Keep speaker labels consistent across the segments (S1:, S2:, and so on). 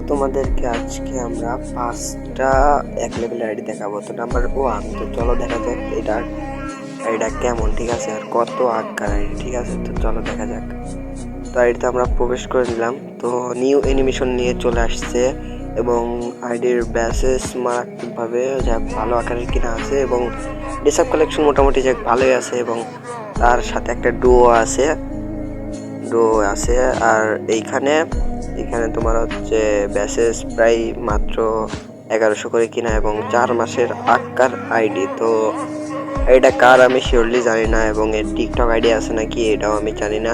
S1: তোমাদেরকে আজকে আমরা 5টা 1 লেভেলের আইডি দেখাবো। তো নাম্বার 1, তো চলো দেখা যাক আইডিটা কেমন, ঠিক আছে, আর কত আটকার আইডি, ঠিক আছে। তো চলো দেখা যাক। তো আইডিতে আমরা প্রবেশ করে নিলাম। তো নিউ অ্যানিমেশন নিয়ে চলে আসছে এবং আইডির ব্যাসেস মারাত্মকভাবে যা ভালো আকারের কিনা আছে এবং ডিসাব কালেকশন মোটামুটি যে ভালোই আছে এবং তার সাথে একটা ডুও আছে আর এইখানে তোমার হচ্ছে ব্যাসেস প্রায় মাত্র 1100 করে কিনা এবং 4 মাসের আক্কার আইডি। তো এটা কার আমি শিওরলি জানি না এবং এর টিকটক আইডি আছে নাকি এটাও আমি জানি না।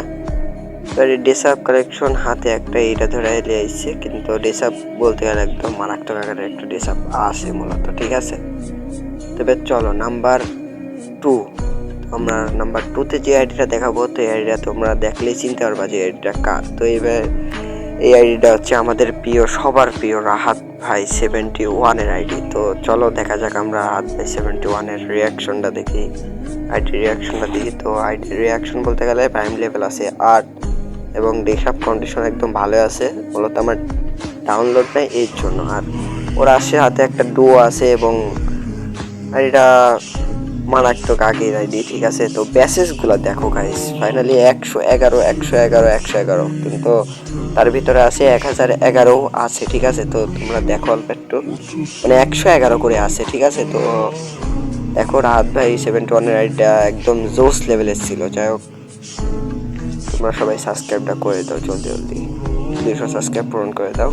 S1: তো ডিসাব কালেকশন হাতে একটা এটা ধরে এলে আসছে, কিন্তু ডিসাব বলতে গেলে একদম মারাত্মক আকারের একটা ডিসাব আছে মূলত, ঠিক আছে। তবে চলো নাম্বার 2, আমরা নাম্বার 2তে যে আইডিটা দেখাবো, তো এই আইডিটা তোমরা দেখলেই চিনতে পারবা যে আইডিটা কার। তো এবার এই আইডিটা হচ্ছে আমাদের প্রিয়, সবার প্রিয় রাহাত ভাই 71 এর আইডি। তো চলো দেখা যাক আমরা রাহাত ভাই 71 এর রিয়াকশনটা দেখি, আইডির রিয়াকশনটা দেখি। তো আইডির রিয়াকশন বলতে গেলে প্রাইম লেভেল আছে 8 এবং ডেস্কটপ কন্ডিশন একদম ভালো আছে, মূলত আমার ডাউনলোড নেই এর জন্য। আর ওর আসে হাতে একটা ডুও আছে এবং আইডিটা মারাত্মক আগের আইডি, ঠিক আছে। তো ব্যাসেসগুলো দেখো গাইস, ফাইনালি 111 কিন্তু তার ভিতরে আছে 1011 আছে, ঠিক আছে। তো তোমরা দেখো অল্প একটু, মানে 111 করে আছে, ঠিক আছে। তো দেখো রাহাত ভাই 71 এর আইডিটা একদম জোস লেভেলের ছিল। যাই হোক, তোমরা সবাই সাবস্ক্রাইবটা করে দাও জলদি 200 সাবস্ক্রাইব পূরণ করে দাও।